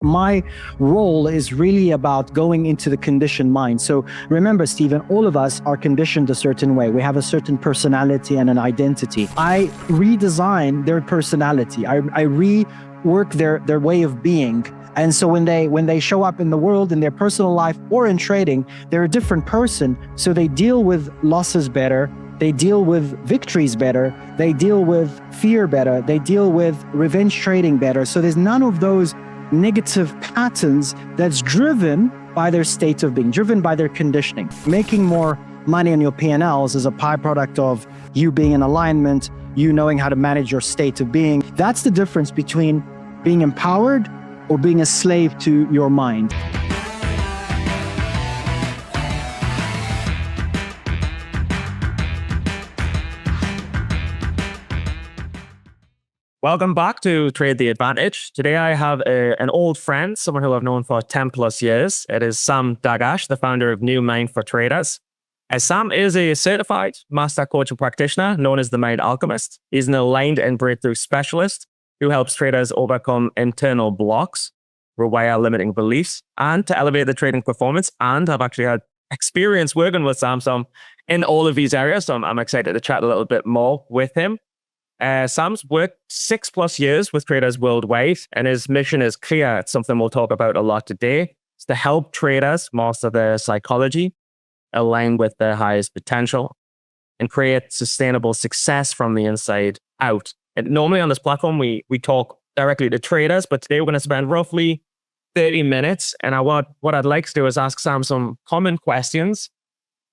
My role is really about going into the conditioned mind. So remember, Stephen, all of us are conditioned a certain way. We have a certain personality and an identity. I redesign their personality. I rework their way of being. And so when they show up in the world, in their personal life or in trading, they're a different person. So they deal with losses better. They deal with victories better. They deal with fear better. They deal with revenge trading better. So there's none of those negative patterns that's driven by their state of being, driven by their conditioning. Making more money on your P&Ls is a byproduct of you being in alignment, you knowing how to manage your state of being. That's the difference between being empowered or being a slave to your mind. Welcome back to Trade the Advantage. Today I have an old friend, someone who I've known for 10 plus years. It is Sam Daghash, the founder of New Mind for Traders. Sam is a certified Master Coach Practitioner known as the Mind Alchemist. He's an aligned and breakthrough specialist who helps traders overcome internal blocks, rewire limiting beliefs, and to elevate the trading performance. And I've actually had experience working with Sam in all of these areas, so I'm excited to chat a little bit more with him. Sam's worked 6+ years with traders worldwide, and his mission is clear. It's something we'll talk about a lot today. It's to help traders master their psychology, align with their highest potential, and create sustainable success from the inside out. And normally on this platform, we talk directly to traders, but today we're going to spend roughly 30 minutes. And what I'd like to do is ask Sam some common questions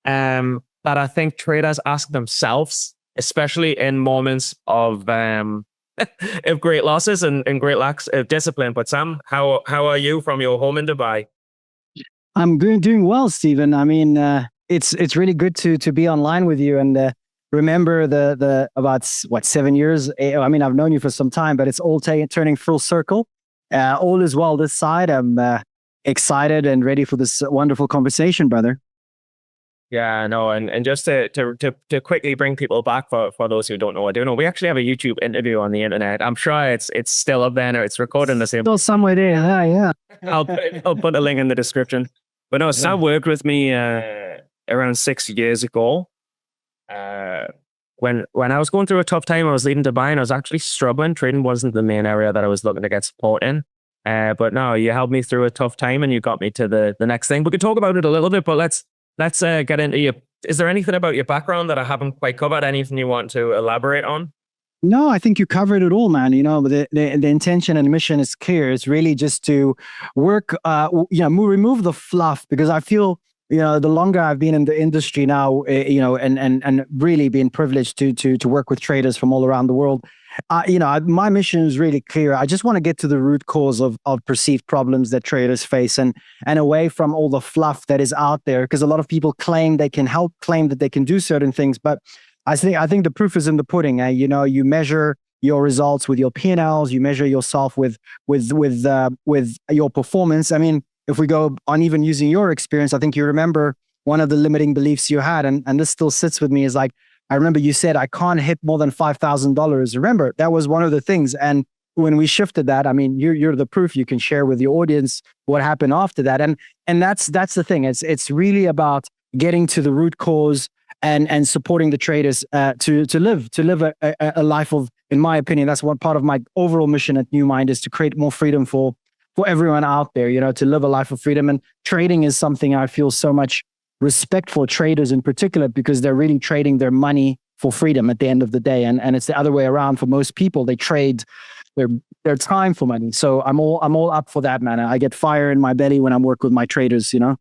that I think traders ask themselves, especially in moments of great losses and great lacks of discipline. But Sam, how are you from your home in Dubai? I'm doing well, Stephen. I mean, it's really good to be online with you and remember the about 7 years. I mean, I've known you for some time, but it's all turning full circle. All is well this side. I'm excited and ready for this wonderful conversation, brother. Yeah, no, and just to quickly bring people back for those who don't know, we actually have a YouTube interview on the internet. I'm sure it's still up there, or it's recording the same. Still somewhere there, yeah. I'll put a link in the description. But no, Sam worked with me around 6 years ago. When I was going through a tough time, I was leaving Dubai and I was actually struggling. Trading wasn't the main area that I was looking to get support in. But no, you helped me through a tough time and you got me to the next thing. We could talk about it a little bit, but let's get into you. Is there anything about your background that I haven't quite covered? Anything you want to elaborate on? No, I think you covered it all, man. You know, the intention and mission is clear. It's really just to work, remove the fluff, because I feel, the longer I've been in the industry now, and really being privileged to work with traders from all around the world, my mission is really clear. I just want to get to the root cause of perceived problems that traders face and away from all the fluff that is out there, because a lot of people claim they can help, claim that they can do certain things, but I think the proof is in the pudding. You measure your results with your P&Ls, you measure yourself with your performance. I mean, if we go on even using your experience, I think you remember one of the limiting beliefs you had, and this still sits with me, is like, I remember you said, I can't hit more than $5,000. Remember, that was one of the things. And when we shifted that, I mean, you're the proof. You can share with your audience what happened after that. And that's the thing. It's really about getting to the root cause and supporting the traders to live a life of, in my opinion, that's one part of my overall mission at New Mind, is to create more freedom for everyone out there, to live a life of freedom. And trading is something I feel so much respect for traders in particular, because they're really trading their money for freedom at the end of the day. And it's the other way around for most people. They trade their time for money. So I'm all up for that, man. I get fire in my belly when I'm working with my traders, Yeah,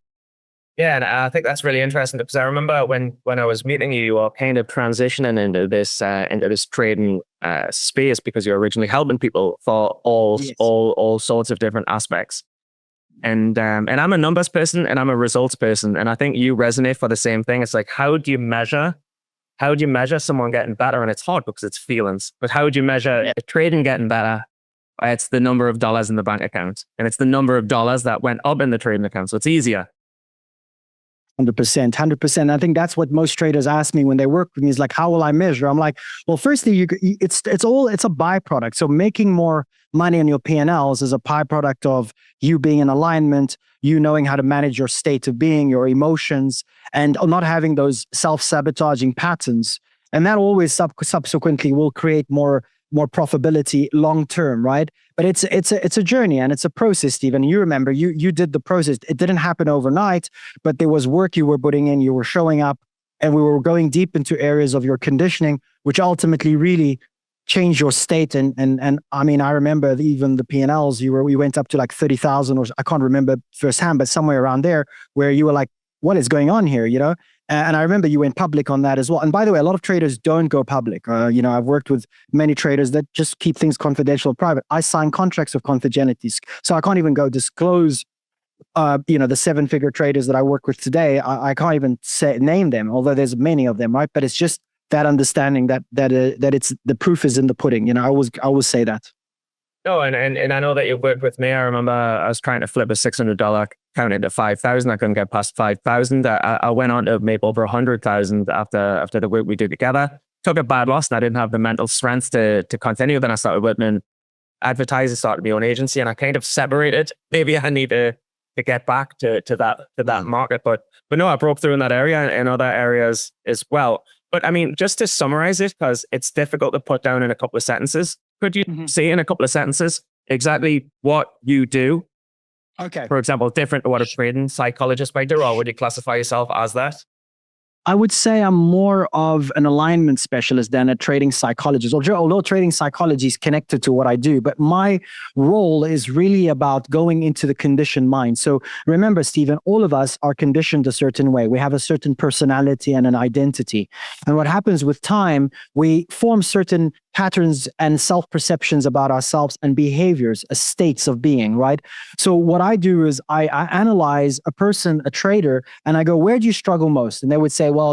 and I think that's really interesting, because I remember when I was meeting you, you were kind of transitioning into this trading space, because you're originally helping people for all sorts of different aspects. And I'm a numbers person and I'm a results person, and I think you resonate for the same thing. It's like, how do you measure someone getting better? And it's hard because it's feelings. But how would you measure trading getting better? It's the number of dollars in the bank account, and it's the number of dollars that went up in the trading account. So it's easier. 100%, 100%. I think that's what most traders ask me when they work with me is like, how will I measure? I'm like, well, firstly, it's a byproduct. So making more money on your P&Ls is a byproduct of you being in alignment, you knowing how to manage your state of being, your emotions, and not having those self-sabotaging patterns. And that always subsequently will create more profitability long term, right? But it's a journey and it's a process, Stephen. You remember you did the process. It didn't happen overnight, but there was work you were putting in. You were showing up, and we were going deep into areas of your conditioning, which ultimately really changed your state. And I mean, I remember even the P&Ls. We went up to like 30,000, or I can't remember firsthand, but somewhere around there, where you were like, "What is going on here?" You know. And I remember you went public on that as well. And by the way, a lot of traders don't go public. I've worked with many traders that just keep things confidential, private. I sign contracts of confidentiality, so I can't even go disclose. The 7-figure traders that I work with today, I can't even name them, although there's many of them, right? But it's just that understanding that it's the proof is in the pudding. I always say that. No, and I know that you worked with me. I remember I was trying to flip a $600 account into 5,000. I couldn't get past 5,000. I went on to make over 100,000 after the work we did together. Took a bad loss, and I didn't have the mental strength to continue. Then I started working advertising, started my own agency, and I kind of separated. Maybe I need to get back to that market, but no, I broke through in that area and other areas as well. But I mean, just to summarize it, because it's difficult to put down in a couple of sentences. Could you say in a couple of sentences exactly what you do? Okay. For example, different to what a trading psychologist might do, or would you classify yourself as that? I would say I'm more of an alignment specialist than a trading psychologist, although trading psychology is connected to what I do. But my role is really about going into the conditioned mind. So remember, Stephen, all of us are conditioned a certain way. We have a certain personality and an identity. And what happens with time, we form certain patterns and self-perceptions about ourselves and behaviors, states of being, right? So what I do is I analyze a person, a trader, and I go, where do you struggle most? And they would say, well,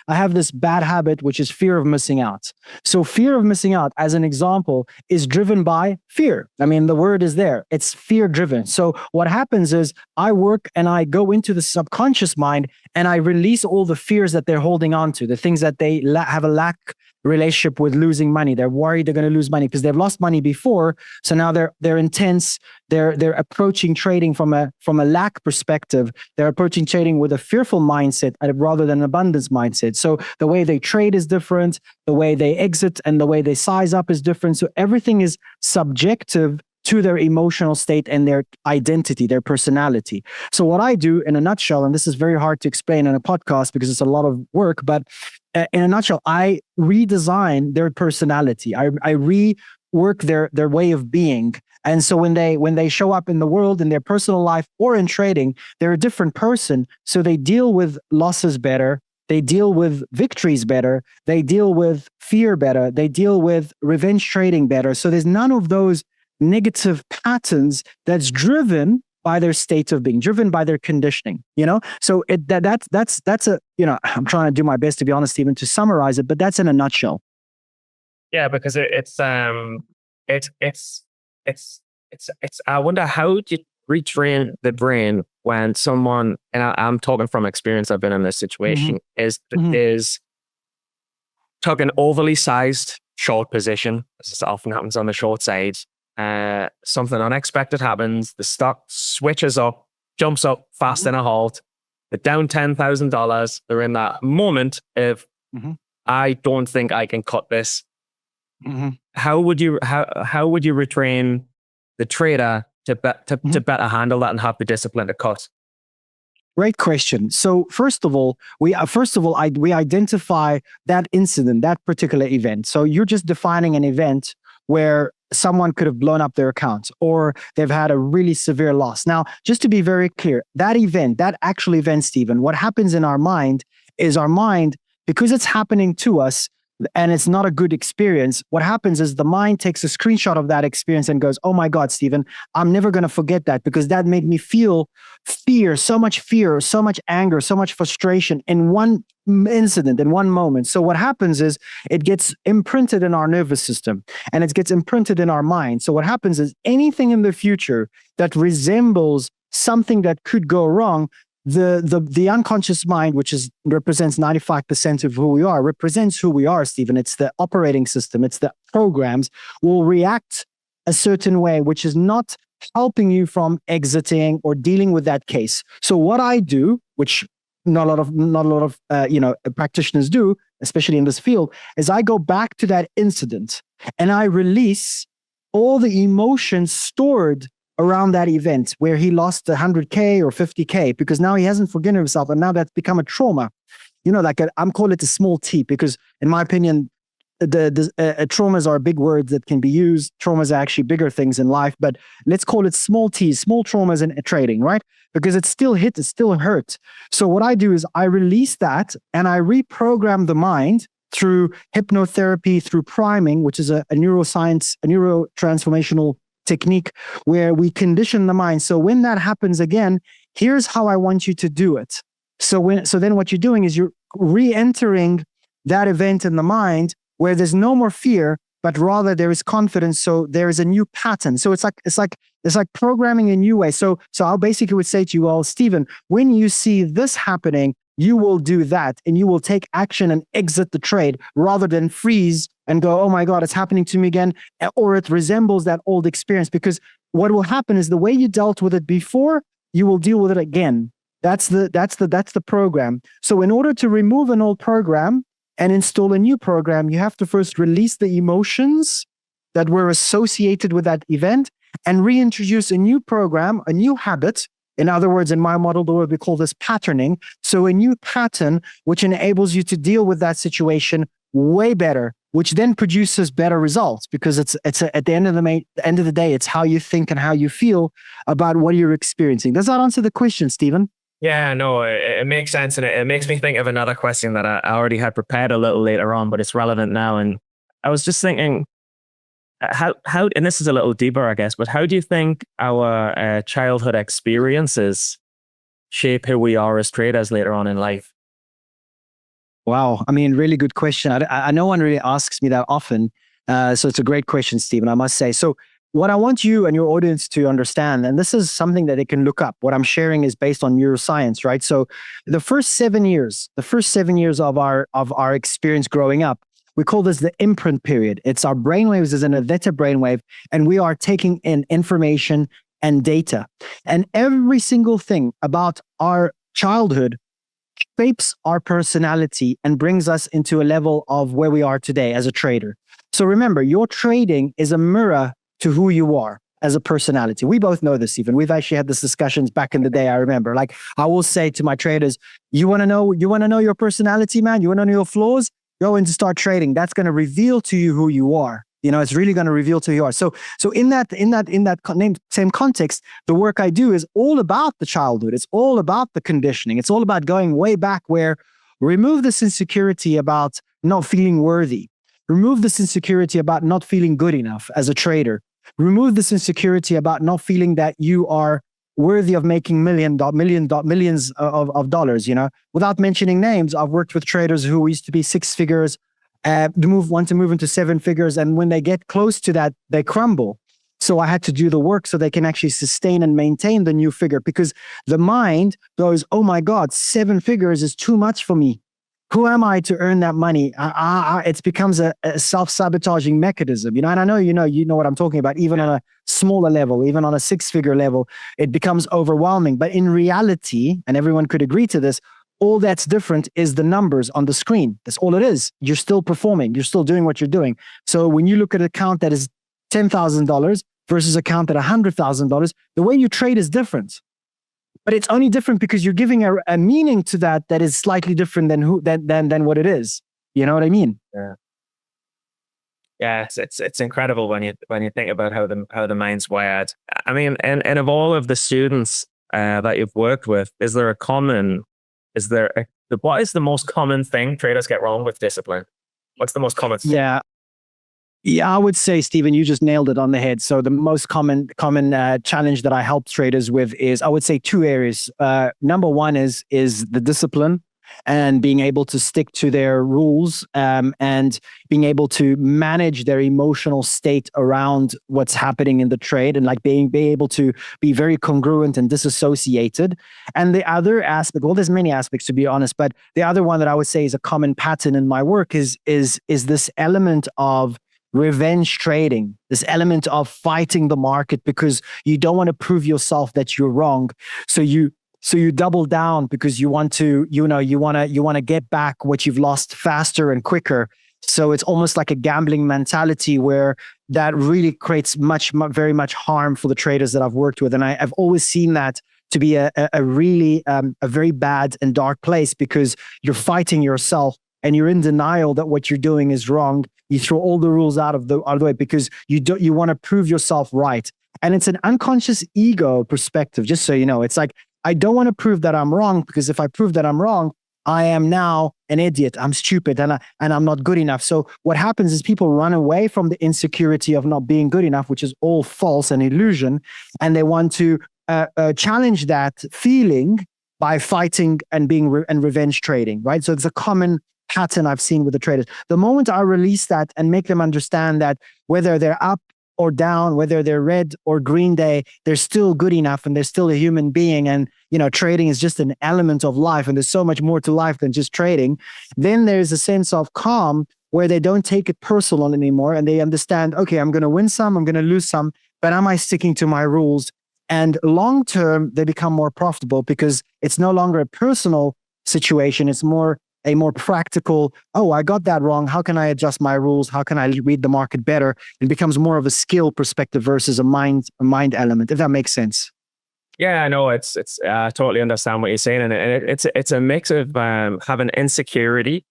I have this bad habit, which is fear of missing out. So fear of missing out, as an example, is driven by fear. I mean, the word is there. It's fear driven. So what happens is I work and I go into the subconscious mind and I release all the fears that they're holding on to, the things that they have a lack relationship with losing money. They're worried they're going to lose money because they've lost money before. So now they're intense. They're approaching trading from a lack perspective. They're approaching trading with a fearful mindset rather than an abundance mindset. So the way they trade is different. The way they exit and the way they size up is different. So everything is subjective to their emotional state and their identity, their personality. So what I do in a nutshell, and this is very hard to explain in a podcast because it's a lot of work, but in a nutshell, I redesign their personality. I rework their way of being. And so when they show up in the world, in their personal life or in trading, they're a different person. So they deal with losses better. They deal with victories better. They deal with fear better. They deal with revenge trading better. So there's none of those negative patterns that's driven by their state of being, driven by their conditioning, So that's a, I'm trying to do my best, to be honest, Stephen, to summarize it, but that's in a nutshell. Yeah, because it's I wonder, how do you retrain the brain when someone, and I'm talking from experience, I've been in this situation, is took an overly sized short position, as this often happens on the short side. Something unexpected happens. The stock switches up, jumps up fast in a halt. They're down $10,000. They're in that moment of, I don't think I can cut this. How would you retrain the trader to better handle that and have the discipline to cut? Great question. So first of all, we identify that incident, that particular event. So you're just defining an event where someone could have blown up their account or they've had a really severe loss. Now, just to be very clear, that actual event, Stephen, what happens in our mind is because it's happening to us and it's not a good experience, what happens is the mind takes a screenshot of that experience and goes, oh my God, Stephen, I'm never going to forget that because that made me feel fear, so much anger, so much frustration in one incident, in one moment. So what happens is it gets imprinted in our nervous system and it gets imprinted in our mind. So what happens is anything in the future that resembles something that could go wrong, the unconscious mind, which represents 95% of who we are, represents who we are, Stephen. It's the operating system. It's the programs will react a certain way, which is not helping you from exiting or dealing with that case. So what I do, which not a lot of practitioners do, especially in this field, is I go back to that incident and I release all the emotions stored around that event where he lost 100K or 50K, because now he hasn't forgiven himself and now that's become a trauma. I'm calling it a small T, because in my opinion, traumas are big words that can be used. Traumas are actually bigger things in life, but let's call it small T, small traumas in trading, right? Because it's still hit, it's still hurt. So what I do is I release that and I reprogram the mind through hypnotherapy, through priming, which is a neurotransformational technique where we condition the mind. So when that happens again, here's how I want you to do it. So then what you're doing is you're re-entering that event in the mind where there's no more fear, but rather there is confidence. So there is a new pattern. So it's like programming a new way. So I basically would say to you all, Stephen, when you see this happening, you will do that and you will take action and exit the trade rather than freeze and go, oh my God, it's happening to me again. Or it resembles that old experience, because what will happen is the way you dealt with it before, you will deal with it again. That's the program. So in order to remove an old program and install a new program, you have to first release the emotions that were associated with that event and reintroduce a new program, a new habit. In other words, in my model, the word we call this patterning. So a new pattern, which enables you to deal with that situation way better, which then produces better results, because it's at the end of the day, it's how you think and how you feel about what you're experiencing. Does that answer the question, Stephen? Yeah, no, it makes sense. And it makes me think of another question that I already had prepared a little later on, but it's relevant now. And I was just thinking, how, and this is a little deeper, I guess, but how do you think our childhood experiences shape who we are as traders later on in life? Wow. I mean, really good question. I no one really asks me that often. So it's a great question, Stephen, I must say. So what I want you and your audience to understand, and this is something that they can look up. What I'm sharing is based on neuroscience, right? So the first 7 years of our experience growing up, we call this the imprint period. It's our brainwaves is in a theta brainwave, and we are taking in information and data. And every single thing about our childhood shapes our personality and brings us into a level of where we are today as a trader. So remember, your trading is a mirror to who you are as a personality. We both know this, Stephen. We've actually had these discussions back in the day. I remember, like, I will say to my traders, you want to know your personality, man? You want to know your flaws? Go in to start trading. That's going to reveal to you who you are. It's really going to reveal to who you are. So in that same context, the work I do is all about the childhood. It's all about the conditioning. It's all about going way back, where remove this insecurity about not feeling worthy. Remove this insecurity about not feeling good enough as a trader. Remove this insecurity about not feeling that you are worthy of making millions of dollars. Without mentioning names, I've worked with traders who used to be six figures, want to move into seven figures, and when they get close to that, they crumble. So I had to do the work so they can actually sustain and maintain the new figure, because the mind goes, oh my God, 7 figures is too much for me. Who am I to earn that money? It becomes a self-sabotaging mechanism, and I know you know what I'm talking about. Even on a smaller level, even on a 6-figure level, it becomes overwhelming. But in reality, and everyone could agree to this, all that's different is the numbers on the screen. That's all it is. You're still performing. You're still doing what you're doing. So when you look at an account that is $10,000 versus an account at $100,000, the way you trade is different. But it's only different because you're giving a meaning to that is slightly different than what it is. You know what I mean? Yeah. Yeah, it's incredible when you think about how the mind's wired. I mean, and of all of the students that you've worked with, what is the most common thing traders get wrong with discipline? What's the most common thing? Yeah, I would say, Stephen, you just nailed it on the head. So the most common challenge that I help traders with is, I would say, 2 areas. Number one is the discipline. and being able to stick to their rules, and being able to manage their emotional state around what's happening in the trade, and like being able to be very congruent and disassociated. And the other aspect, well, there's many aspects to be honest, but the other one that I would say is a common pattern in my work is this element of revenge trading, this element of fighting the market because you don't want to prove yourself that you're wrong. So you double down because you want to, you want to get back what you've lost faster and quicker. So it's almost like a gambling mentality where that really creates very much harm for the traders that I've worked with. And I've always seen that to be a really a very bad and dark place, because you're fighting yourself and you're in denial that what you're doing is wrong. You throw all the rules out of the way because you want to prove yourself right. And it's an unconscious ego perspective, just so you know. It's like, I don't want to prove that I'm wrong, because if I prove that I'm wrong, I am now an idiot. I'm stupid and I'm not good enough. So what happens is people run away from the insecurity of not being good enough, which is all false and illusion. And they want to challenge that feeling by fighting and and revenge trading, right? So it's a common pattern I've seen with the traders. The moment I release that and make them understand that whether they're up or down, whether they're red or green day, they're still good enough and they're still a human being. And, trading is just an element of life. And there's so much more to life than just trading. Then there's a sense of calm where they don't take it personal anymore. And they understand, okay, I'm going to win some, I'm going to lose some, but am I sticking to my rules? And long term, they become more profitable because it's no longer a personal situation. It's a more practical, oh, I got that wrong. How can I adjust my rules? How can I read the market better? It becomes more of a skill perspective versus a mind element, if that makes sense. Yeah, I know it's I totally understand what you're saying, and it's a mix of having insecurity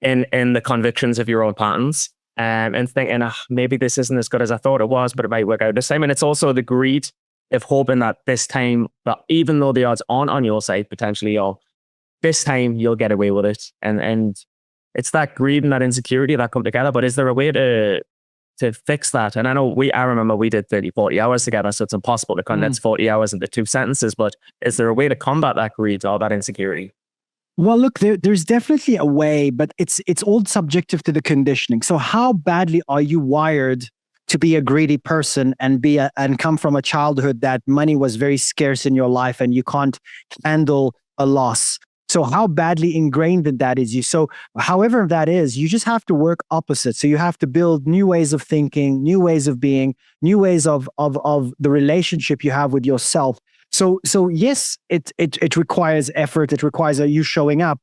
in the convictions of your own patterns, and thinking maybe this isn't as good as I thought it was, but it might work out this time. And it's also the greed of hoping that this time, that even though the odds aren't on your side potentially, this time you'll get away with it. And it's that greed and that insecurity that come together. But is there a way to fix that? And I remember we did 30, 40 hours together, so it's impossible to condense 40 hours into 2 sentences. But is there a way to combat that greed or that insecurity? Well, look, there's definitely a way, but it's all subjective to the conditioning. So how badly are you wired to be a greedy person and and come from a childhood that money was very scarce in your life and you can't handle a loss? So how badly ingrained that is you? So however that is, you just have to work opposite. So you have to build new ways of thinking, new ways of being, new ways of the relationship you have with yourself. So yes, it requires effort. It requires you showing up,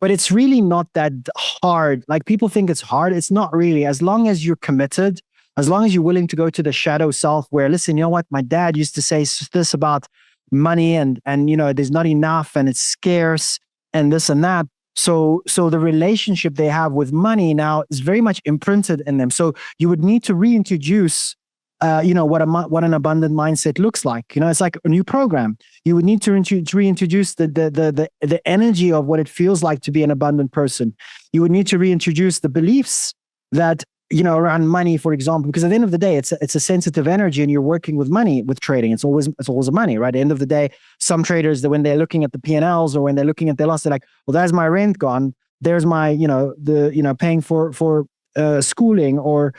but it's really not that hard. Like people think it's hard. It's not really. As long as you're committed, as long as you're willing to go to the shadow self where, listen, you know what? My dad used to say this about money and there's not enough and it's scarce and this and that. So the relationship they have with money now is very much imprinted in them. So you would need to reintroduce, what an abundant mindset looks like. It's like a new program. You would need to reintroduce the energy of what it feels like to be an abundant person. You would need to reintroduce the beliefs that around money, for example, because at the end of the day, it's a sensitive energy, and you're working with money, with trading. It's always money, right? At the end of the day, some traders, when they're looking at the P&Ls or when they're looking at their loss, they're like, well, there's my rent gone. There's my, paying for schooling, or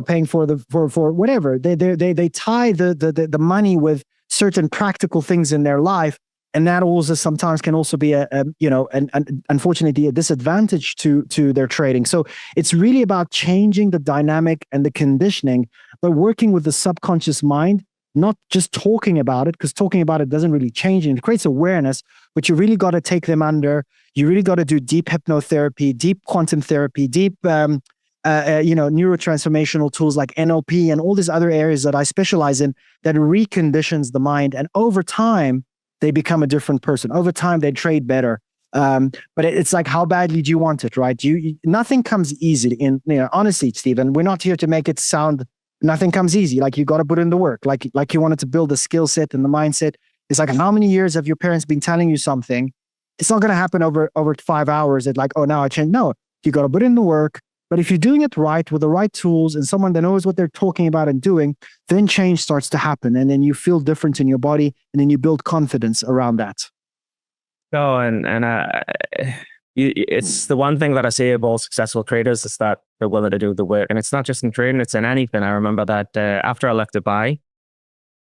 paying for whatever. They tie the money with certain practical things in their life. And that also sometimes can also be unfortunately a disadvantage to their trading. So it's really about changing the dynamic and the conditioning, but working with the subconscious mind, not just talking about it, because talking about it doesn't really change it. It creates awareness, but you really got to take them under. You really got to do deep hypnotherapy, deep quantum therapy, deep neurotransformational tools like NLP and all these other areas that I specialize in that reconditions the mind. And over time, they become a different person. Over time, they trade better. But it's like, how badly do you want it, right? Nothing comes easy. Honestly, Stephen, we're not here to make it sound. Nothing comes easy. Like you got to put in the work. Like you wanted to build a skill set and the mindset. It's like, how many years have your parents been telling you something? It's not going to happen over 5 hours. It's like, oh, now I change. No, you got to put in the work. But if you're doing it right with the right tools and someone that knows what they're talking about and doing, then change starts to happen. And then you feel different in your body, and then you build confidence around that. No, and it's the one thing that I say of all successful traders is that they're willing to do the work. And it's not just in trading, it's in anything. I remember that after I left Dubai,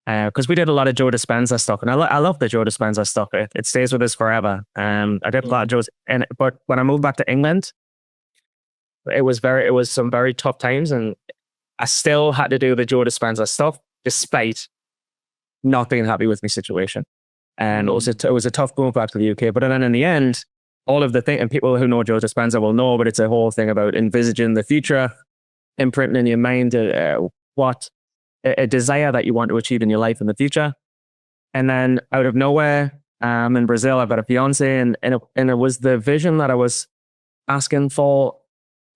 because we did a lot of Joe Dispenza stuff, and I love the Joe Dispenza stuff. It stays with us forever. I did a lot of Joe's, but when I moved back to England, it was some very tough times, and I still had to do the Joe Dispenza stuff despite not being happy with my situation. And it was a tough move back to the UK. But then in the end, all of the thing, and people who know Joe Dispenza will know, but it's a whole thing about envisaging the future, imprinting in your mind what a desire that you want to achieve in your life in the future. And then out of nowhere, in Brazil, I've got a fiance, and it was the vision that I was asking for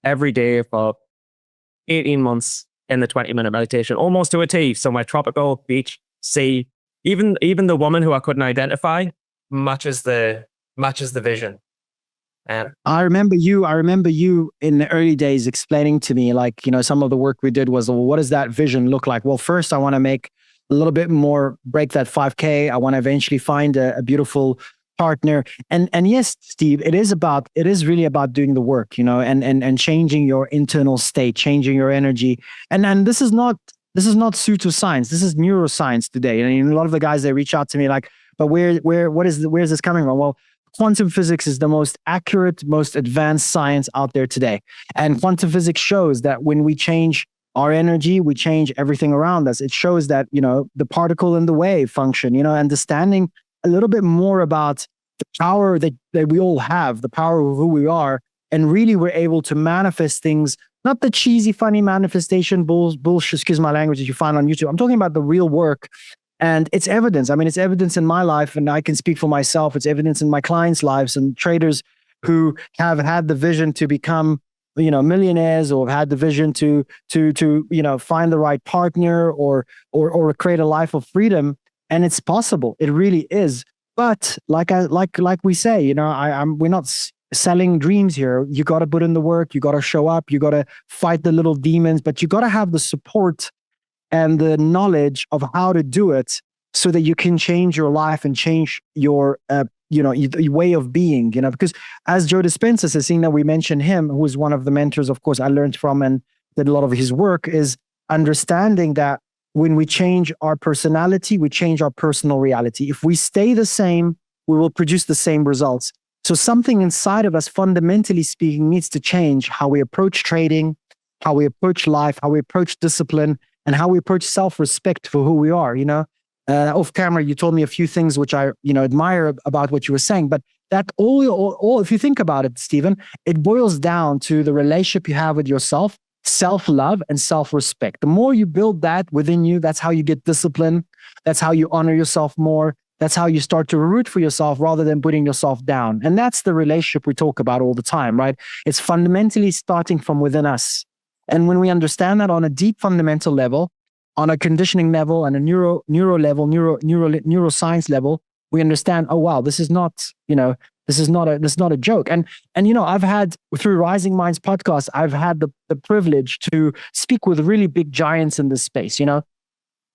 every day for 18 months in the 20-minute meditation, almost to a T. So my tropical beach, sea, even the woman who I couldn't identify matches the vision. And I remember you in the early days explaining to me, like, some of the work we did was, well, what does that vision look like? Well, first I want to make a little bit more, break that 5K. I want to eventually find a beautiful partner. And yes, Steve, it is really about doing the work, and changing your internal state, changing your energy. And this is not pseudoscience. This is neuroscience today. And a lot of the guys, they reach out to me like, but where's this coming from? Well, quantum physics is the most accurate, most advanced science out there today. And quantum physics shows that when we change our energy, we change everything around us. It shows that, the particle and the wave function, understanding a little bit more about the power that we all have, the power of who we are. And really we're able to manifest things, not the cheesy, funny manifestation bullshit, excuse my language, that you find on YouTube. I'm talking about the real work. And it's evidence. I mean, it's evidence in my life, and I can speak for myself. It's evidence in my clients' lives and traders who have had the vision to become, millionaires, or have had the vision to find the right partner or create a life of freedom. And it's possible. It really is. But like we say, we're not selling dreams here. You got to put in the work. You got to show up. You got to fight the little demons. But you got to have the support and the knowledge of how to do it, so that you can change your life and change your, your way of being, because as Joe Dispenza says, seeing that we mentioned him, who was one of the mentors, of course, I learned from and did a lot of his work, is understanding that when we change our personality, we change our personal reality. If we stay the same, we will produce the same results. So something inside of us, fundamentally speaking, needs to change how we approach trading, how we approach life, how we approach discipline, and how we approach self-respect for who we are. Off camera, you told me a few things which I, admire about what you were saying. But that all, if you think about it, Stephen, it boils down to the relationship you have with yourself, self-love and self-respect. The more you build that within you, that's how you get discipline. That's how you honor yourself more. That's how you start to root for yourself rather than putting yourself down. And that's the relationship we talk about all the time, right? It's fundamentally starting from within us. And when we understand that on a deep fundamental level, on a conditioning level, and a neuro level, neuroscience level, we understand, oh wow, this is not a joke. And I've had, through Rising Minds podcast, I've had the privilege to speak with really big giants in this space,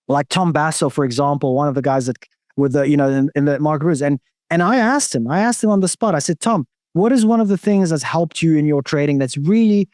like Tom Basso, for example, one of the guys that with the, in the marketers. And I asked him on the spot, I said, Tom, what is one of the things that's helped you in your trading, that's really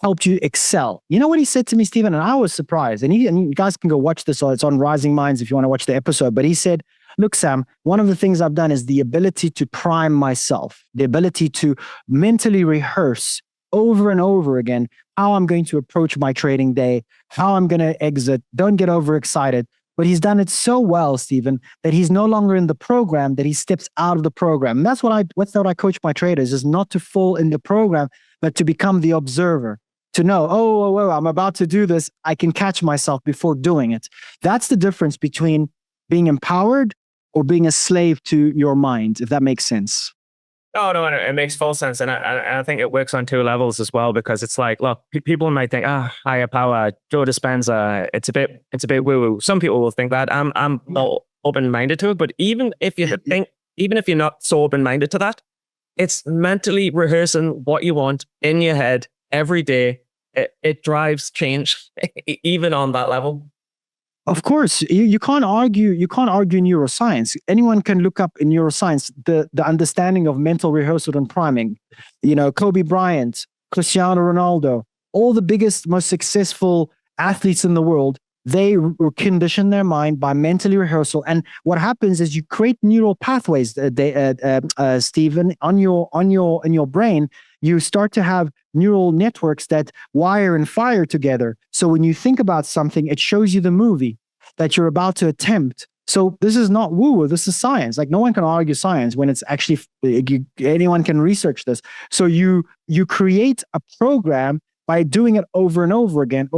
helped you excel? You know what he said to me, Stephen? And I was surprised. And you guys can go watch this, or it's on Rising Minds if you want to watch the episode. But he said, look, Sam, one of the things I've done is the ability to prime myself, the ability to mentally rehearse over and over again how I'm going to approach my trading day, how I'm going to exit. Don't get overexcited. But he's done it so well, Stephen, that he's no longer in the program, that he steps out of the program. And that's what I coach my traders, is not to fall in the program, but to become the observer. To know, oh, I'm about to do this. I can catch myself before doing it. That's the difference between being empowered or being a slave to your mind, if that makes sense. No, it makes full sense. And I think it works on two levels as well, because it's like, look, people might think, higher power, Joe Dispenza, it's a bit woo-woo. Some people will think that. I'm not open-minded to it, but even if you're not so open-minded to that, it's mentally rehearsing what you want in your head every day. It drives change, even on that level. Of course, you can't argue. You can't argue neuroscience. Anyone can look up in neuroscience the understanding of mental rehearsal and priming. Kobe Bryant, Cristiano Ronaldo, all the biggest, most successful athletes in the world. They condition their mind by mentally rehearsal, and what happens is you create neural pathways. Stephen, in your brain, you start to have neural networks that wire and fire together. So when you think about something, it shows you the movie that you're about to attempt. So this is not woo-woo, this is science. Like, no one can argue science when it's actually, anyone can research this. So you create a program by doing it over and over again,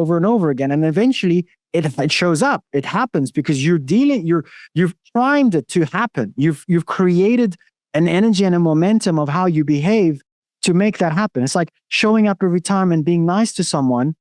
and eventually it shows up. It happens because you've primed it to happen. You've created an energy and a momentum of how you behave to make that happen. It's like showing up every time and being nice to someone.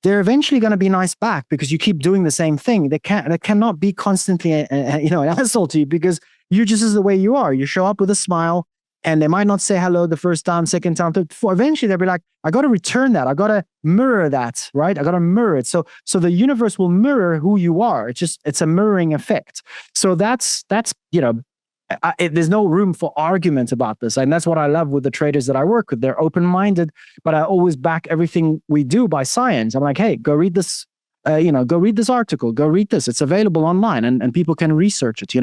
They're eventually going to be nice back because you keep doing the same thing. They cannot be constantly, an asshole to you because you just is the way you are. You show up with a smile, and they might not say hello the first time, second time, third. Eventually they'll be like, I got to return that. I got to mirror that, right? I got to mirror it. So the universe will mirror who you are. It's a mirroring effect. So that's there's no room for argument about this. And that's what I love with the traders that I work with. They're open-minded, but I always back everything we do by science. I'm like, hey, go read this, go read this article, go read this. It's available online and people can research it,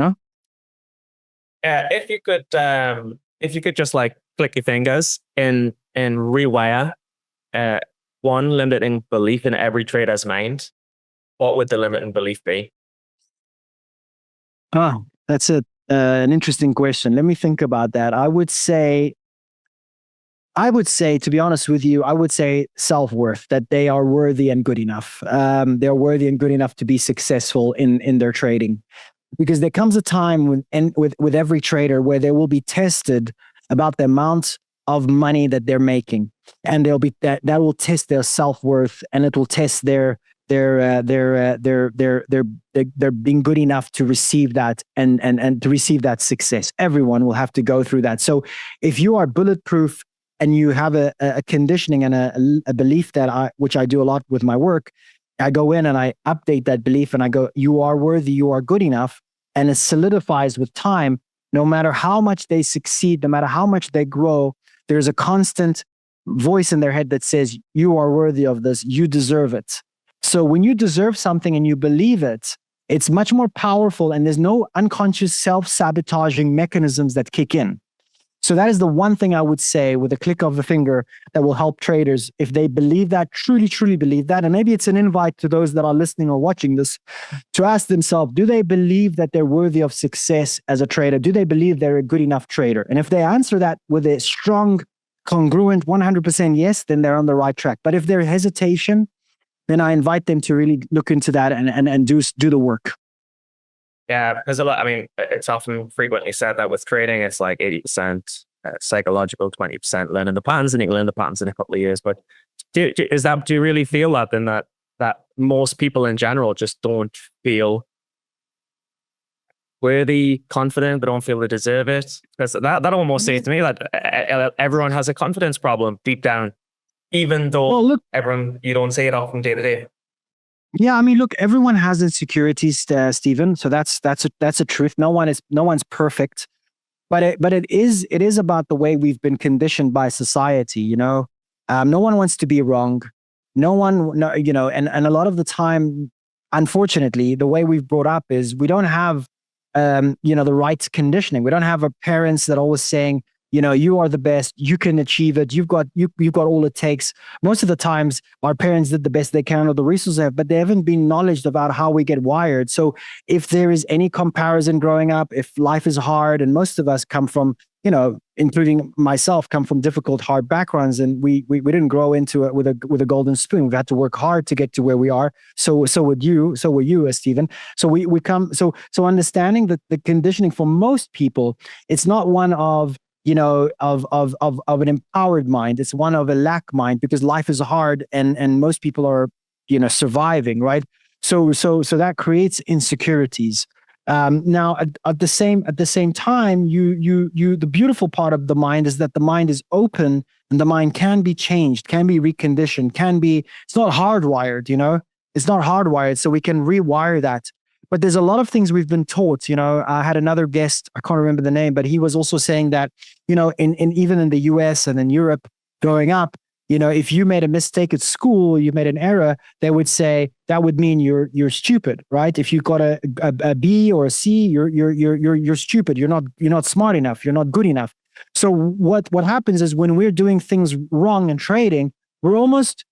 If you could just like click your fingers and rewire one limiting belief in every trader's mind, what would the limiting belief be? Oh, that's an interesting question. Let me think about that. I would say, to be honest with you, I would say self-worth, that they are worthy and good enough. They're worthy and good enough to be successful in their trading. Because there comes a time with every trader where they will be tested about the amount of money that they're making, and they'll be that will test their self-worth, and it will test their being good enough to receive that and to receive that success. Everyone will have to go through that. So if you are bulletproof and you have a conditioning and a belief which I do a lot with my work, I go in and I update that belief and I go, you are worthy, you are good enough. And it solidifies with time. No matter how much they succeed, no matter how much they grow, there's a constant voice in their head that says, you are worthy of this, you deserve it. So when you deserve something and you believe it, it's much more powerful, and there's no unconscious self-sabotaging mechanisms that kick in. So that is the one thing I would say with a click of the finger that will help traders if they believe that, truly, truly believe that. And maybe it's an invite to those that are listening or watching this to ask themselves, do they believe that they're worthy of success as a trader? Do they believe they're a good enough trader? And if they answer that with a strong, congruent 100% yes, then they're on the right track. But if there's hesitation, then I invite them to really look into that and do the work. Yeah, because it's often frequently said that with trading, it's like 80% psychological, 20% learning the patterns, and you can learn the patterns in a couple of years. But do you really feel that then that most people in general just don't feel worthy, confident, they don't feel they deserve it? Because that almost says to me that everyone has a confidence problem deep down, even though you don't say it often day to day. Yeah, look, everyone has insecurities, Stephen. So that's a truth. No one's perfect, but it is about the way we've been conditioned by society. No one wants to be wrong. And a lot of the time, unfortunately, the way we've brought up is we don't have the right conditioning. We don't have our parents that always saying, you are the best, you can achieve it, you've got all it takes. Most of the times our parents did the best they can or the resources they have, but they haven't been knowledgeable about how we get wired. So if there is any comparison growing up, if life is hard, and most of us come from, including myself, come from difficult, hard backgrounds, and we didn't grow into it with a golden spoon. We've had to work hard to get to where we are. So were you, Stephen. So we come. So understanding that the conditioning for most people, it's not one of an empowered mind. It's one of a lack mind, because life is hard and most people are, surviving, right? So that creates insecurities. Now at the same time, the beautiful part of the mind is that the mind is open and the mind can be changed, can be reconditioned, it's not hardwired, It's not hardwired, so we can rewire that. But there's a lot of things we've been taught. I had another guest, I can't remember the name, but he was also saying that, in even in the US and in Europe growing up, if you made a mistake at school, you made an error, they would say that would mean you're stupid, right? If you got a B or a C, you're stupid. You're not smart enough. You're not good enough. So what happens is when we're doing things wrong in trading, we're almost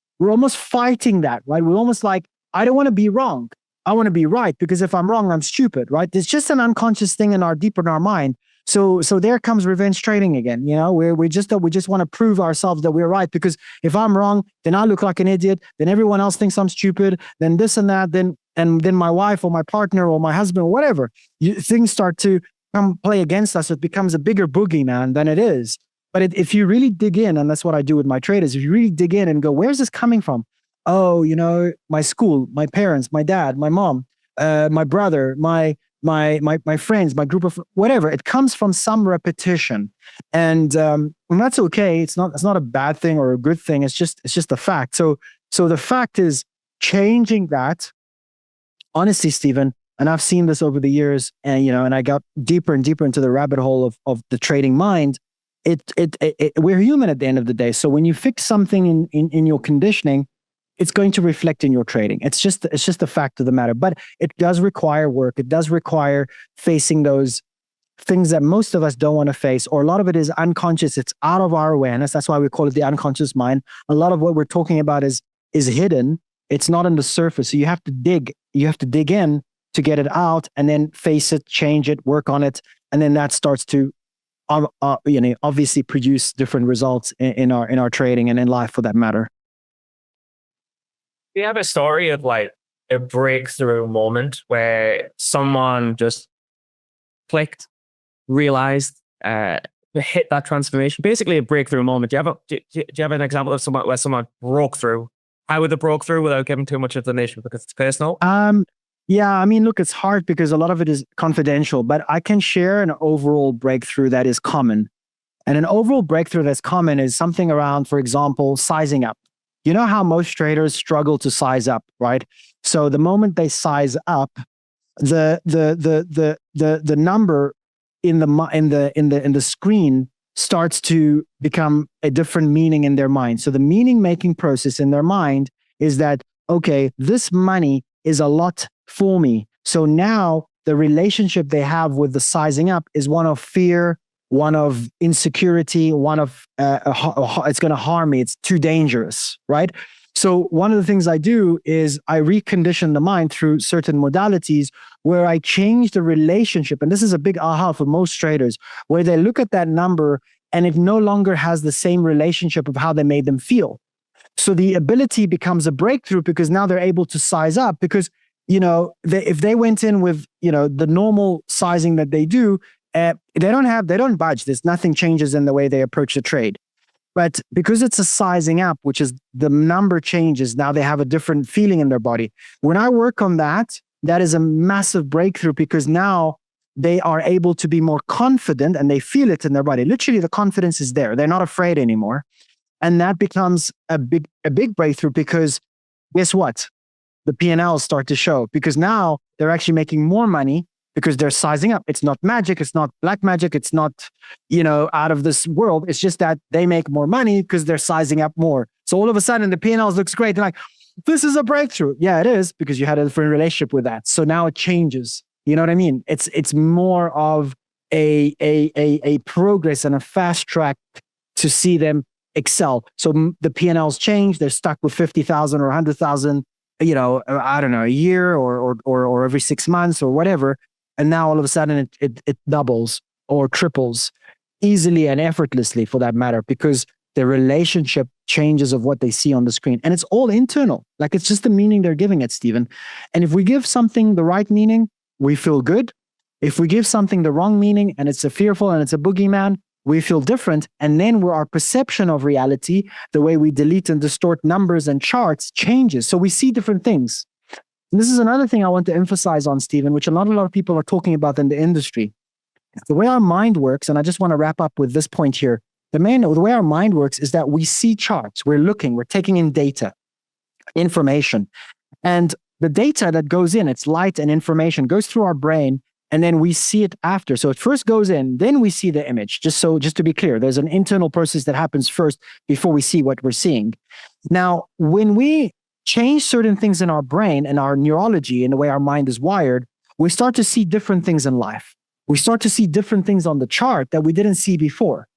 fighting that, right? We're almost like, I don't want to be wrong. I want to be right, because if I'm wrong, I'm stupid, right? It's just an unconscious thing deep in our mind. So there comes revenge trading again. We just want to prove ourselves that we're right, because if I'm wrong, then I look like an idiot. Then everyone else thinks I'm stupid. Then this and that. Then my wife or my partner or my husband or whatever, things start to come play against us. It becomes a bigger boogeyman than it is. But if you really dig in, and that's what I do with my traders, if you really dig in and go, where's this coming from? Oh, my school, my parents, my dad, my mom, my brother, my friends, my group of whatever. It comes from some repetition, and that's okay. It's not a bad thing or a good thing. It's just a fact. So the fact is changing that. Honestly, Stephen, and I've seen this over the years, and I got deeper and deeper into the rabbit hole of the trading mind. We're human at the end of the day. So when you fix something in your conditioning, it's going to reflect in your trading. It's just a fact of the matter. But it does require work. It does require facing those things that most of us don't want to face, or a lot of it is unconscious. It's out of our awareness. That's why we call it the unconscious mind. A lot of what we're talking about is hidden. It's not on the surface. So you have to dig. You have to dig in to get it out, and then face it, change it, work on it, and then that starts to obviously produce different results in our trading and in life, for that matter. Do you have a story of like a breakthrough moment where someone just clicked, realized, hit that transformation? Basically, a breakthrough moment. Do you have an example of someone where someone broke through? How would they broke through without giving too much information, because it's personal? Yeah, I mean, look, it's hard because a lot of it is confidential, but I can share an overall breakthrough that is common. And an overall breakthrough that's common is something around, for example, sizing up. You know how most traders struggle to size up, right? So the moment they size up, the number in the screen starts to become a different meaning in their mind. So the meaning making process in their mind is that, okay, this money is a lot for me. So now the relationship they have with the sizing up is one of fear, one of insecurity, one of it's going to harm me. It's too dangerous, right? So one of the things I do is I recondition the mind through certain modalities where I change the relationship. And this is a big aha for most traders, where they look at that number and it no longer has the same relationship of how they made them feel. So the ability becomes a breakthrough, because now they're able to size up, because if they went in with the normal sizing that they do, they don't budge. There's nothing changes in the way they approach the trade. But because it's a sizing up, which is the number changes, now they have a different feeling in their body. When I work on that, that is a massive breakthrough, because now they are able to be more confident and they feel it in their body. Literally, the confidence is there. They're not afraid anymore. And that becomes a big breakthrough, because guess what? The P&Ls start to show, because now they're actually making more money because they're sizing up. It's not magic. It's not black magic. It's not, out of this world. It's just that they make more money because they're sizing up more. So all of a sudden the P&Ls looks great. They're like, this is a breakthrough. Yeah, it is, because you had a different relationship with that. So now it changes. You know what I mean? It's more of a progress and a fast track to see them excel. So the P&Ls change. They're stuck with 50,000 or 100,000, I don't know, a year or every 6 months or whatever. And now all of a sudden it doubles or triples easily and effortlessly, for that matter, because the relationship changes of what they see on the screen. And it's all internal. Like, it's just the meaning they're giving it, Stephen. And if we give something the right meaning, we feel good. If we give something the wrong meaning and it's a fearful and it's a boogeyman, we feel different. And then our perception of reality, the way we delete and distort numbers and charts, changes. So we see different things. And this is another thing I want to emphasize on, Stephen, which a lot of people are talking about in the industry. The way our mind works, and I just want to wrap up with this point here. The way our mind works is that we see charts. We're looking, we're taking in data, information. And the data that goes in, it's light and information, goes through our brain, and then we see it after. So it first goes in, then we see the image. Just to be clear, there's an internal process that happens first before we see what we're seeing. Now, when we change certain things in our brain and our neurology and the way our mind is wired, we start to see different things in life. We start to see different things on the chart that we didn't see before.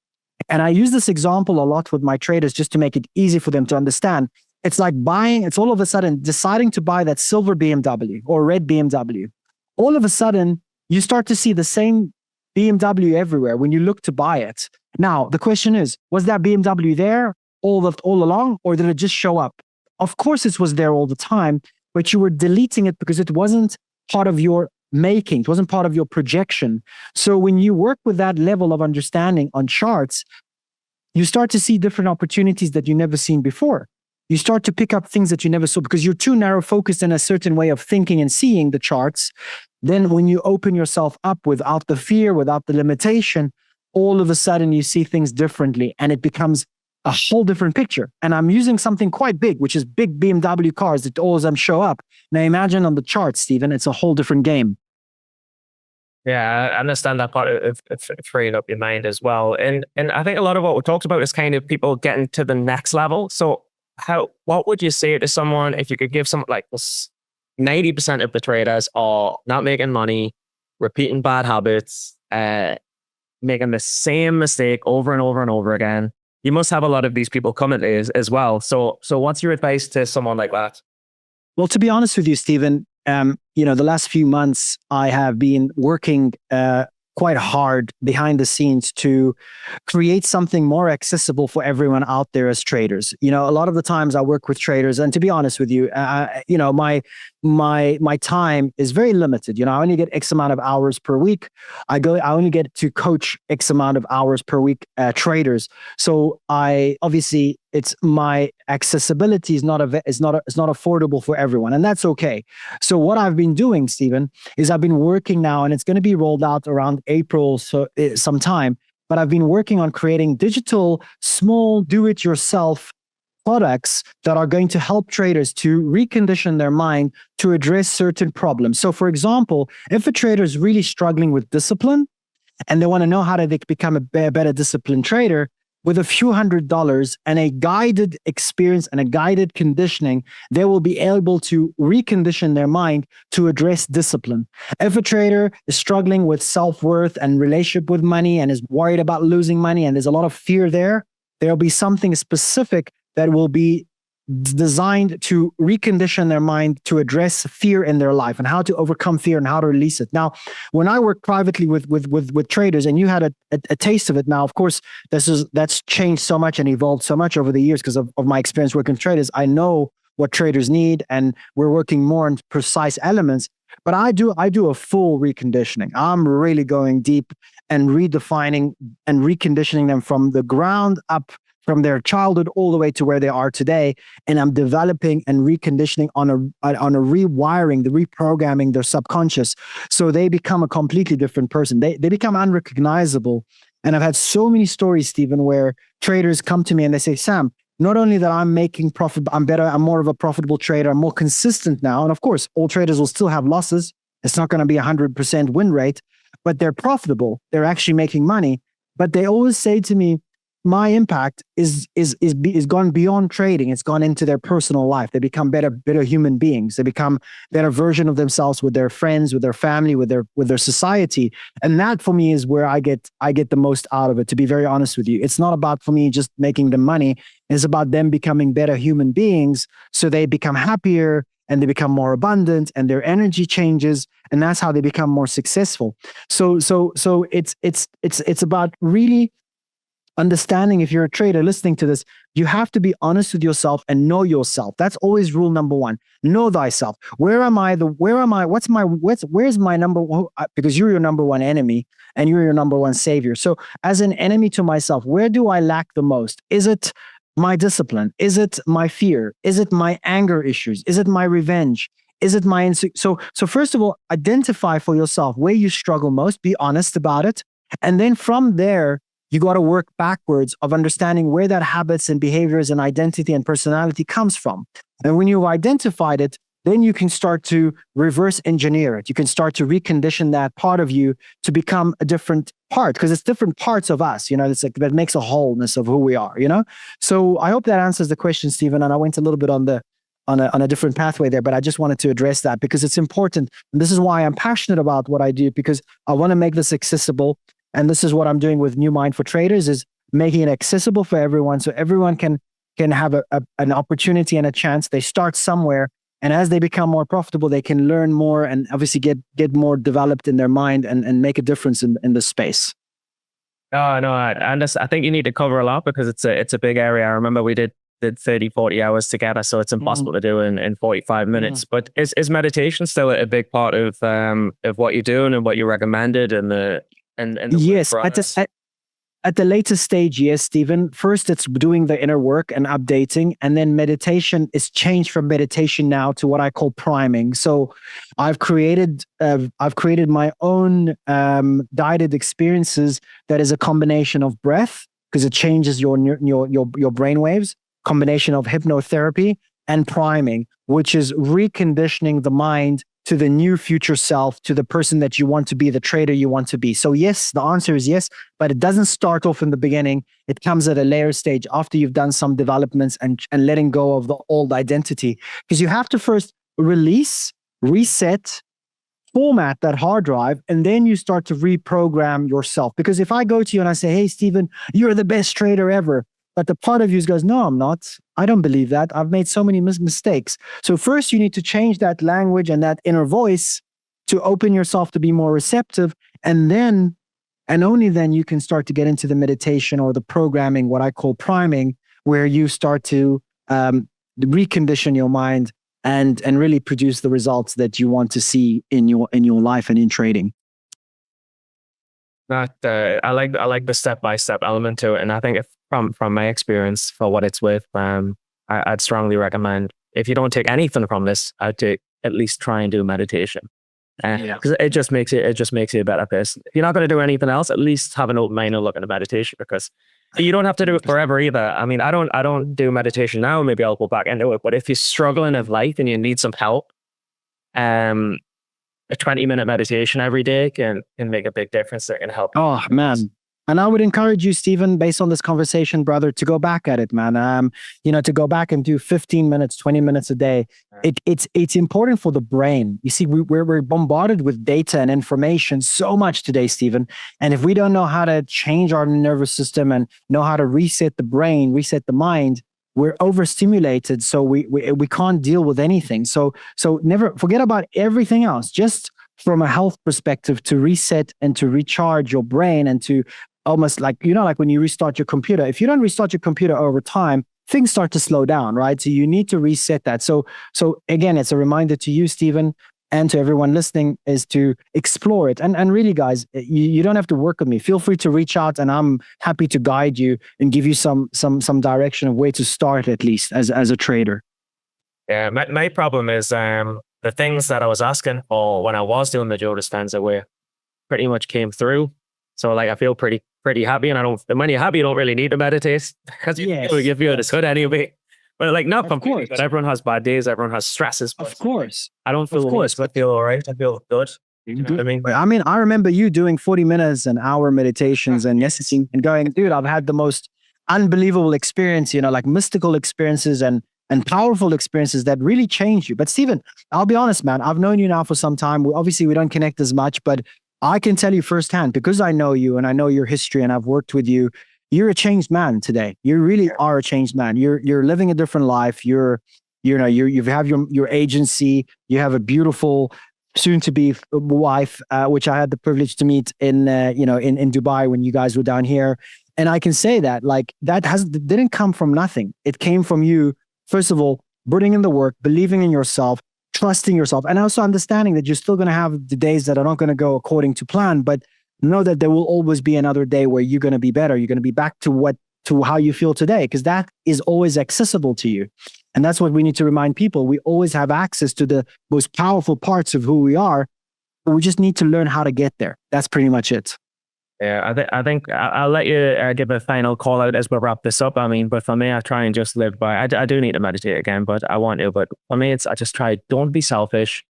And I use this example a lot with my traders just to make it easy for them to understand. It's like it's all of a sudden deciding to buy that silver BMW or red BMW. All of a sudden, you start to see the same BMW everywhere when you look to buy it. Now, the question is, was that BMW there all along, or did it just show up? Of course, it was there all the time, but you were deleting it because it wasn't part of your making. It wasn't part of your projection. So when you work with that level of understanding on charts, you start to see different opportunities that you never seen before. You start to pick up things that you never saw because you're too narrow focused in a certain way of thinking and seeing the charts. Then when you open yourself up without the fear, without the limitation, all of a sudden you see things differently and it becomes a whole different picture. And I'm using something quite big, which is big BMW cars that all of them show up. Now imagine on the charts, Stephen, it's a whole different game. Yeah, I understand that part of freeing up your mind as well. And I think a lot of what we talked about is kind of people getting to the next level. So what would you say to someone if you could give someone like this 90% of the traders are not making money, repeating bad habits, making the same mistake over and over and over again? You must have a lot of these people coming to you as well. So what's your advice to someone like that? Well, to be honest with you, Stephen, the last few months I have been working quite hard behind the scenes to create something more accessible for everyone out there as traders. A lot of the times I work with traders, and to be honest with you, my time is very limited. I only get X amount of hours per week. I only get to coach X amount of hours per week traders. So it's my accessibility is not affordable for everyone, and that's okay. So what I've been doing, Stephen, is I've been working now, and it's going to be rolled out around April, so sometime. But I've been working on creating digital, small, do-it-yourself products that are going to help traders to recondition their mind to address certain problems. So, for example, if a trader is really struggling with discipline and they want to know how to become a better disciplined trader, with a few $100s and a guided experience and a guided conditioning, they will be able to recondition their mind to address discipline. If a trader is struggling with self-worth and relationship with money and is worried about losing money and there's a lot of fear there'll be something specific that will be designed to recondition their mind to address fear in their life and how to overcome fear and how to release it. Now, when I work privately with traders, and you had a taste of it now, of course, that's changed so much and evolved so much over the years because of my experience working with traders. I know what traders need, and we're working more on precise elements. But I do a full reconditioning. I'm really going deep and redefining and reconditioning them from the ground up, from their childhood all the way to where they are today. And I'm developing and reconditioning on a rewiring, the reprogramming their subconscious. So they become a completely different person. They become unrecognizable. And I've had so many stories, Stephen, where traders come to me and they say, Sam, not only that I'm making profit, I'm better, I'm more of a profitable trader, I'm more consistent now. And of course, all traders will still have losses. It's not going to be 100% win rate, but they're profitable. They're actually making money. But they always say to me, my impact is gone beyond trading. It's gone into their personal life. They become better human beings. They become better version of themselves with their friends, with their family, with their society. And that for me is where I get the most out of it, to be very honest with you. It's not about for me just making them money. It's about them becoming better human beings. So they become happier and they become more abundant and their energy changes. And that's how they become more successful. So it's about really understanding. If you're a trader listening to this, you have to be honest with yourself and know yourself. That's always rule number one. Know thyself. Where's my number one? Because you're your number one enemy and you're your number one savior. So as an enemy to myself, where do I lack the most? Is it my discipline? Is it my fear? Is it my anger issues? Is it my revenge? Is it my so first of all, identify for yourself where you struggle most, be honest about it. And then from there, you got to work backwards of understanding where that habits and behaviors and identity and personality comes from. And when you've identified it, then you can start to reverse engineer it. You can start to recondition that part of you to become a different part, because it's different parts of us, it's like that makes a wholeness of who we are, So I hope that answers the question, Stephen. And I went a little bit on a different pathway there, but I just wanted to address that because it's important. And this is why I'm passionate about what I do, because I want to make this accessible. And this is what I'm doing with New Mind for Traders, is making it accessible for everyone, so everyone can have an opportunity and a chance. They start somewhere, and as they become more profitable, they can learn more and obviously get more developed in their mind and make a difference in the space. No, I think you need to cover a lot because it's a big area. I remember we did 30, 40 hours together, so it's impossible to do in 45 minutes. But is meditation still a big part of what you're doing and what you recommended and yes, at the later stage, yes, Stephen. First, it's doing the inner work and updating, and then meditation is changed from meditation now to what I call priming. So, I've created my own guided experiences that is a combination of breath, because it changes your brain waves, combination of hypnotherapy and priming, which is reconditioning the mind to the new future self, to the person that you want to be, the trader you want to be. So yes, the answer is yes, but it doesn't start off in the beginning. It comes at a later stage after you've done some developments and letting go of the old identity. Because you have to first release, reset, format that hard drive, and then you start to reprogram yourself. Because if I go to you and I say, hey, Stephen, you're the best trader ever, but the part of you goes, no, I'm not. I don't believe that. I've made so many mistakes. So first you need to change that language and that inner voice to open yourself to be more receptive. And then, and only then, you can start to get into the meditation or the programming, what I call priming, where you start to recondition your mind and really produce the results that you want to see in your life and in trading. I like the step-by-step element to it. And I think from my experience, for what it's worth, I'd strongly recommend, if you don't take anything from this, I'd take at least try and do meditation. Because it just makes you a better person. If you're not going to do anything else, at least have an open mind and look at the meditation, because you don't have to do it forever either. I mean, I don't do meditation now. Maybe I'll go back into it. But if you're struggling in life and you need some help, a 20-minute meditation every day can make a big difference. That can help. Oh, man. And I would encourage you, Stephen, based on this conversation, brother, to go back at it, man. To go back and do 15 minutes, 20 minutes a day. It's important for the brain. You see, we're bombarded with data and information so much today, Stephen. And if we don't know how to change our nervous system and know how to reset the brain, reset the mind, we're overstimulated. So we can't deal with anything. So never forget about everything else. Just from a health perspective, to reset and to recharge your brain, and to almost like when you restart your computer. If you don't restart your computer over time, things start to slow down, right? So you need to reset that. So again, it's a reminder to you, Stephen, and to everyone listening, is to explore it. And really, guys, you don't have to work with me. Feel free to reach out, and I'm happy to guide you and give you some direction of where to start, at least as a trader. Yeah, my problem is the things that I was asking for when I was doing the Joe Dispenza way pretty much came through. So like I feel pretty happy, and when you're happy, you don't really need to meditate because you feel this good anyway. But like not completely, but everyone has bad days, everyone has stresses. Of course. I don't feel worse, but I feel all right. I feel good. You know what I mean? I remember you doing 40 minutes an hour meditations and going, dude, I've had the most unbelievable experience, like mystical experiences and powerful experiences that really change you. But Stephen, I'll be honest, man, I've known you now for some time. Obviously, we don't connect as much, but I can tell you firsthand, because I know you and I know your history and I've worked with you, you're a changed man today. You really are a changed man. You're living a different life. You have your agency. You have a beautiful, soon-to-be wife, which I had the privilege to meet in Dubai when you guys were down here. And I can say that didn't come from nothing. It came from you, first of all, putting in the work, believing in yourself, trusting yourself, and also understanding that you're still going to have the days that are not going to go according to plan, but know that there will always be another day where you're going to be better. You're going to be back to how you feel today, because that is always accessible to you. And that's what we need to remind people. We always have access to the most powerful parts of who we are, but we just need to learn how to get there. That's pretty much it. Yeah, I think I'll let you give a final call out as we wrap this up. I mean, but for me, I try and just live by. I do need to meditate again, but I want to. But for me, I just try. Don't be selfish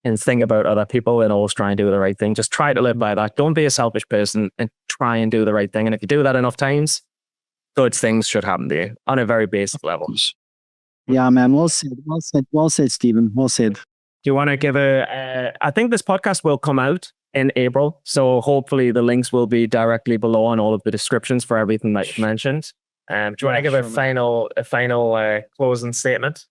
and think about other people and always try and do the right thing. Just try to live by that. Don't be a selfish person and try and do the right thing. And if you do that enough times, good things should happen to you on a very basic level. Yeah, man. Well said. Well said, Stephen. Well said. Do you want to give I think this podcast will come out in April. So hopefully the links will be directly below on all of the descriptions for everything that you mentioned. Do you want to give a final closing statement?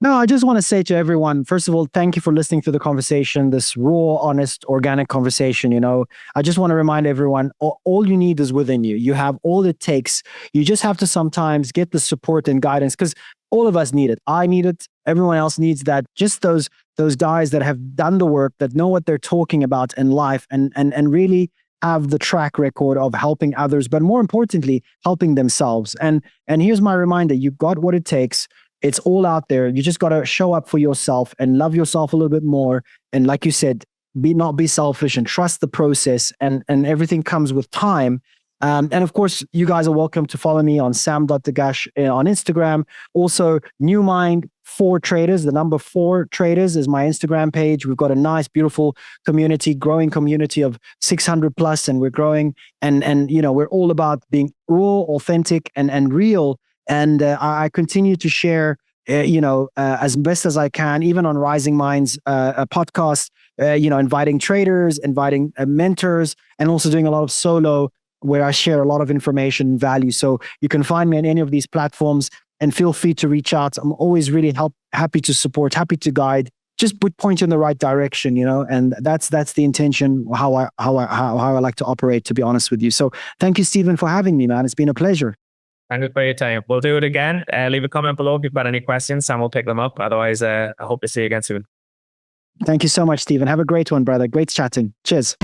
No, I just want to say to everyone, first of all, thank you for listening to the conversation, this raw, honest, organic conversation. I just want to remind everyone, all you need is within you. You have all it takes. You just have to sometimes get the support and guidance, because all of us need it. I need it. Everyone else needs that. Just those guys that have done the work, that know what they're talking about in life, and really have the track record of helping others, but more importantly, helping themselves. And here's my reminder: you got what it takes. It's all out there. You just got to show up for yourself and love yourself a little bit more. And like you said, not be selfish and trust the process, and everything comes with time. And of course, you guys are welcome to follow me on sam.daghash on Instagram. Also, New Mind 4 Traders, the number 4 Traders is my Instagram page. We've got a nice, beautiful community, growing community of 600 plus, and we're growing. And we're all about being raw, authentic, and real. And I continue to share, as best as I can, even on Rising Minds, a podcast, inviting traders, inviting mentors, and also doing a lot of solo where I share a lot of information and value. So you can find me on any of these platforms, and feel free to reach out. I'm always really happy to support, happy to guide, just point you in the right direction, and that's the intention, how I like to operate, to be honest with you. So thank you, Stephen, for having me, man. It's been a pleasure. Thank you for your time. We'll do it again. Leave a comment below if you've got any questions, and we'll pick them up. Otherwise, I hope to see you again soon. Thank you so much, Stephen. Have a great one, brother. Great chatting. Cheers.